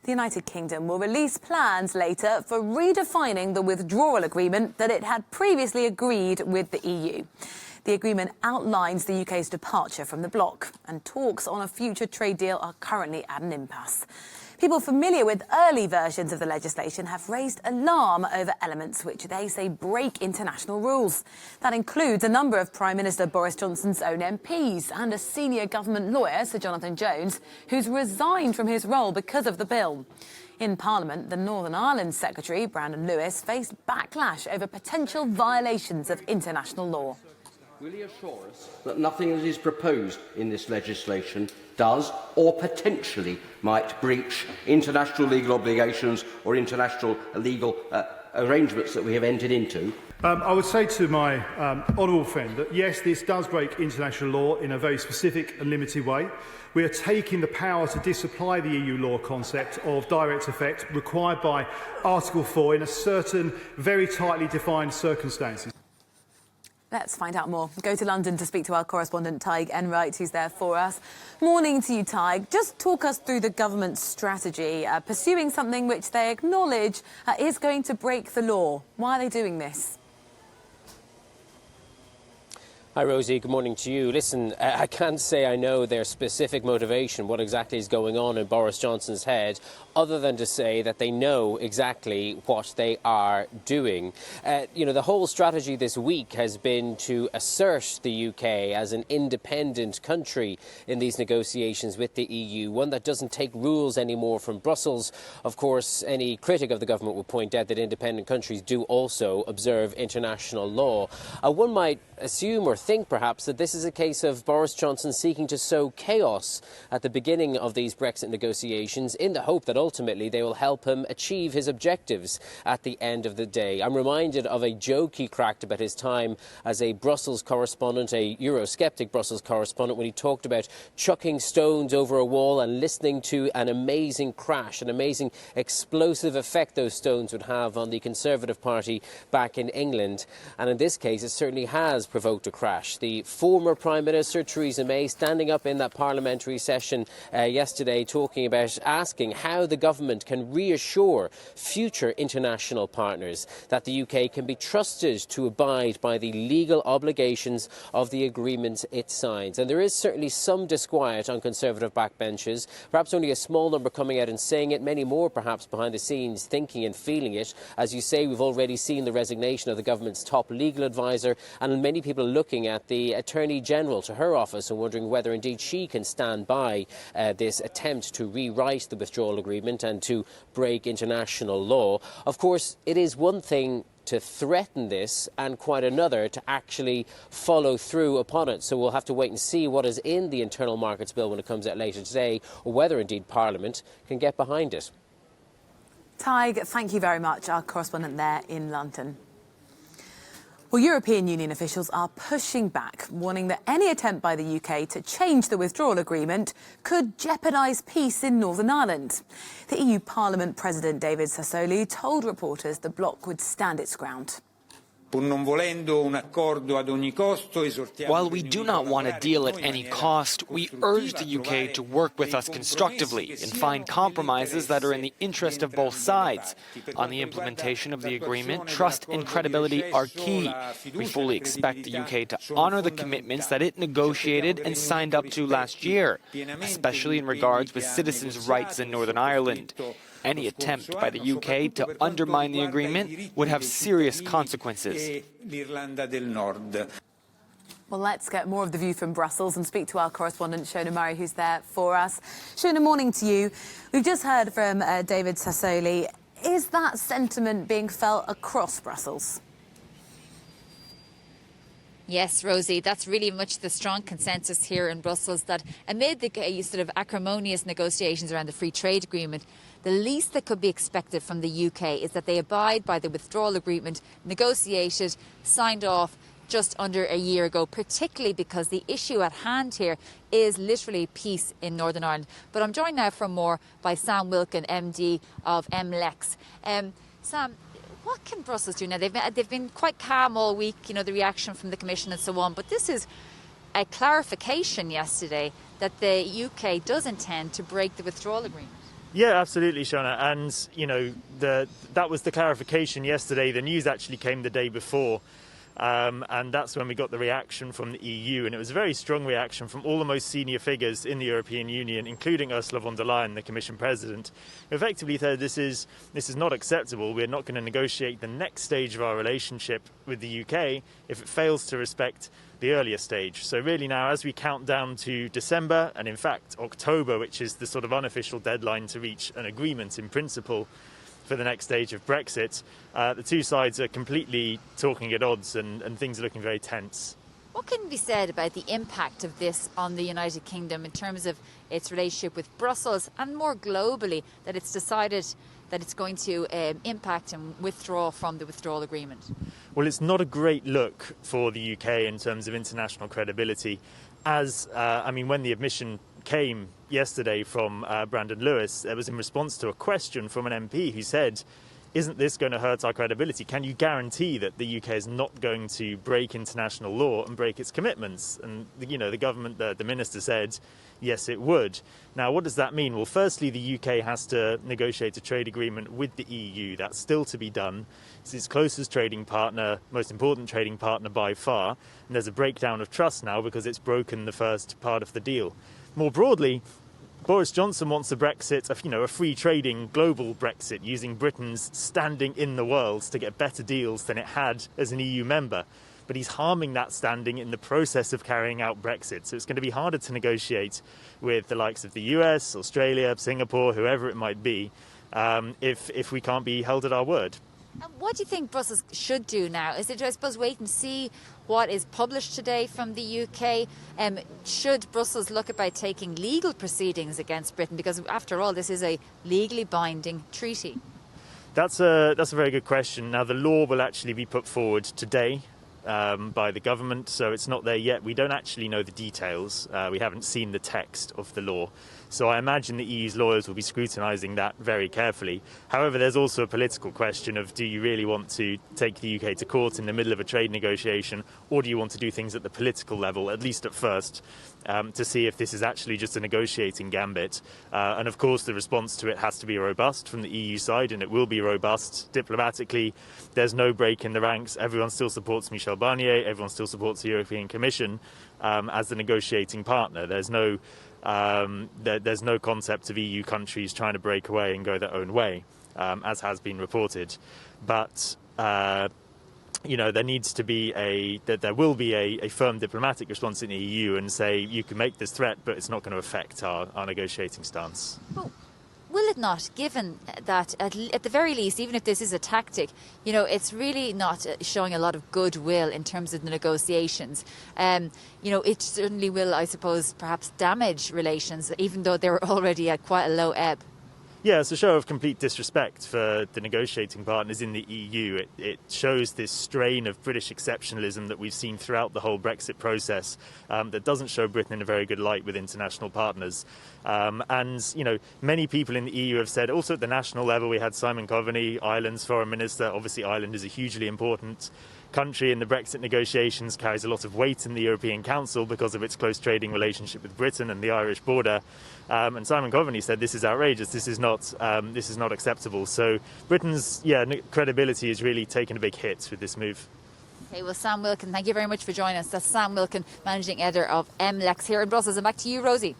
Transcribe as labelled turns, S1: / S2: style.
S1: The United Kingdom will release plans later for redefining the withdrawal agreement that it had previously agreed with the EU. The agreement outlines the UK's departure from the bloc, and talks on a future trade deal are currently at an impasse. People familiar with early versions of the legislation have raised alarm over elements which they say break international rules. That includes a number of Prime Minister Boris Johnson's own MPs and a senior government lawyer, Sir Jonathan Jones, who's resigned from his role because of the bill. In Parliament, the Northern Ireland Secretary, Brandon Lewis, faced backlash over potential violations of international law.
S2: Will he assure us that nothing that is proposed in this legislation does or potentially might breach international legal obligations or international legal arrangements that we have entered into?
S3: I would say to my honourable friend that yes, this does break international law in a very specific and limited way. We are taking the power to disapply the EU law concept of direct effect required by Article 4 in a certain very tightly defined circumstances.
S1: Let's find out more. Go to London to speak to our correspondent Tig Enright, who's there for us. Morning to you, Tig. Just talk us through the government's strategy, pursuing something which they acknowledge is going to break the law. Why are they doing this?
S4: Hi, Rosie. Good morning to you. Listen, I can't say I know their specific motivation, what exactly is going on in Boris Johnson's head, other than to say that they know exactly what they are doing. The whole strategy this week has been to assert the UK as an independent country in these negotiations with the EU, one that doesn't take rules anymore from Brussels. Of course, any critic of the government will point out that independent countries do also observe international law. One might assume or think perhaps that this is a case of Boris Johnson seeking to sow chaos at the beginning of these Brexit negotiations in the hope that ultimately they will help him achieve his objectives at the end of the day. I'm reminded of a joke he cracked about his time as a Brussels correspondent, a Eurosceptic Brussels correspondent, when he talked about chucking stones over a wall and listening to an amazing crash, an amazing explosive effect those stones would have on the Conservative Party back in England. And in this case, it certainly has provoked a crash. The former Prime Minister, Theresa May, standing up in that parliamentary session yesterday talking about asking how the government can reassure future international partners that the UK can be trusted to abide by the legal obligations of the agreements it signs. And there is certainly some disquiet on Conservative backbenches, perhaps only a small number coming out and saying it, many more perhaps behind the scenes thinking and feeling it. As you say, we've already seen the resignation of the government's top legal advisor, and many people looking at the Attorney General to her office and wondering whether indeed she can stand by this attempt to rewrite the withdrawal agreement and to break international law. Of course, it is one thing to threaten this and quite another to actually follow through upon it. So we'll have to wait and see what is in the Internal Markets Bill when it comes out later today, or whether indeed Parliament can get behind it.
S1: Tig, thank you very much, our correspondent there in London. Well, European Union officials are pushing back, warning that any attempt by the UK to change the withdrawal agreement could jeopardise peace in Northern Ireland. The EU Parliament President David Sassoli told reporters the bloc would stand its ground.
S5: While we do not want a deal at any cost, we urge the UK to work with us constructively and find compromises that are in the interest of both sides. On the implementation of the agreement, trust and credibility are key. We fully expect the UK to honour the commitments that it negotiated and signed up to last year, especially in regards with citizens' rights in Northern Ireland. Any attempt by the UK to undermine the agreement would have serious consequences.
S1: Well, let's get more of the view from Brussels and speak to our correspondent, Shona Murray, who's there for us. Shona, morning to you. We've just heard from David Sassoli. Is that sentiment being felt across Brussels?
S6: Yes, Rosie, that's really much the strong consensus here in Brussels, that amid the sort of acrimonious negotiations around the free trade agreement, the least that could be expected from the UK is that they abide by the withdrawal agreement negotiated, signed off just under a year ago, particularly because the issue at hand here is literally peace in Northern Ireland. But I'm joined now for more by Sam Wilkin, MD of MLEX. Sam, what can Brussels do now? They've been quite calm all week, you know, the reaction from the Commission and so on, but this is a clarification yesterday that the UK does intend to break the withdrawal agreement.
S7: Yeah, absolutely, Shona. And, you know, that was the clarification yesterday. The news actually came the day before. And that's when we got the reaction from the EU. And it was a very strong reaction from all the most senior figures in the European Union, including Ursula von der Leyen, the Commission President, who effectively said this is not acceptable. We're not going to negotiate the next stage of our relationship with the UK if it fails to respect the earlier stage. So really now, as we count down to December and in fact October, which is the sort of unofficial deadline to reach an agreement in principle for the next stage of Brexit, the two sides are completely talking at odds and things are looking very tense.
S6: What can be said about the impact of this on the United Kingdom in terms of its relationship with Brussels and more globally, that it's decided that it's going to impact and withdraw from the withdrawal agreement?
S7: Well, it's not a great look for the UK in terms of international credibility. When the admission came yesterday from Brandon Lewis, it was in response to a question from an MP who said, isn't this going to hurt our credibility? Can you guarantee that the UK is not going to break international law and break its commitments? And, you know, the government, the minister said, yes, it would. Now, what does that mean? Well, firstly, the UK has to negotiate a trade agreement with the EU. That's still to be done. It's its closest trading partner, most important trading partner by far. And there's a breakdown of trust now because it's broken the first part of the deal. More broadly, Boris Johnson wants a Brexit, a free trading global Brexit, using Britain's standing in the world to get better deals than it had as an EU member. But he's harming that standing in the process of carrying out Brexit. So it's going to be harder to negotiate with the likes of the US, Australia, Singapore, whoever it might be, if we can't be held at our word.
S6: And what do you think Brussels should do now? Is it, I suppose, wait and see what is published today from the UK? Should Brussels look about taking legal proceedings against Britain? Because after all, this is a legally binding treaty.
S7: That's a very good question. Now, the law will actually be put forward today by the government, so it's not there yet. We don't actually know the details. We haven't seen the text of the law. So I imagine the EU's lawyers will be scrutinising that very carefully. However, there's also a political question of, do you really want to take the UK to court in the middle of a trade negotiation, or do you want to do things at the political level, at least at first, to see if this is actually just a negotiating gambit? And of course, the response to it has to be robust from the EU side, and it will be robust diplomatically. There's no break in the ranks. Everyone still supports Michel Barnier. Everyone still supports the European Commission as the negotiating partner. There's no concept of EU countries trying to break away and go their own way, as has been reported. But there needs to be there will be a firm diplomatic response in the EU and say, you can make this threat, but it's not going to affect our negotiating stance.
S6: Well, will it not, given that at the very least, even if this is a tactic, it's really not showing a lot of goodwill in terms of the negotiations. It certainly will, I suppose, perhaps damage relations, even though they're already at quite a low ebb.
S7: Yeah, it's a show of complete disrespect for the negotiating partners in the EU. It shows this strain of British exceptionalism that we've seen throughout the whole Brexit process that doesn't show Britain in a very good light with international partners. Many people in the EU have said, also at the national level, we had Simon Coveney, Ireland's foreign minister. Obviously, Ireland is a hugely important country in the Brexit negotiations, carries a lot of weight in the European Council because of its close trading relationship with Britain and the Irish border. And Simon Coveney said, this is outrageous, this is not acceptable. So Britain's credibility is really taking a big hit with this move.
S6: Okay, well, Sam Wilkin, thank you very much for joining us. That's Sam Wilkin, Managing Editor of MLEX here in Brussels. And back to you, Rosie.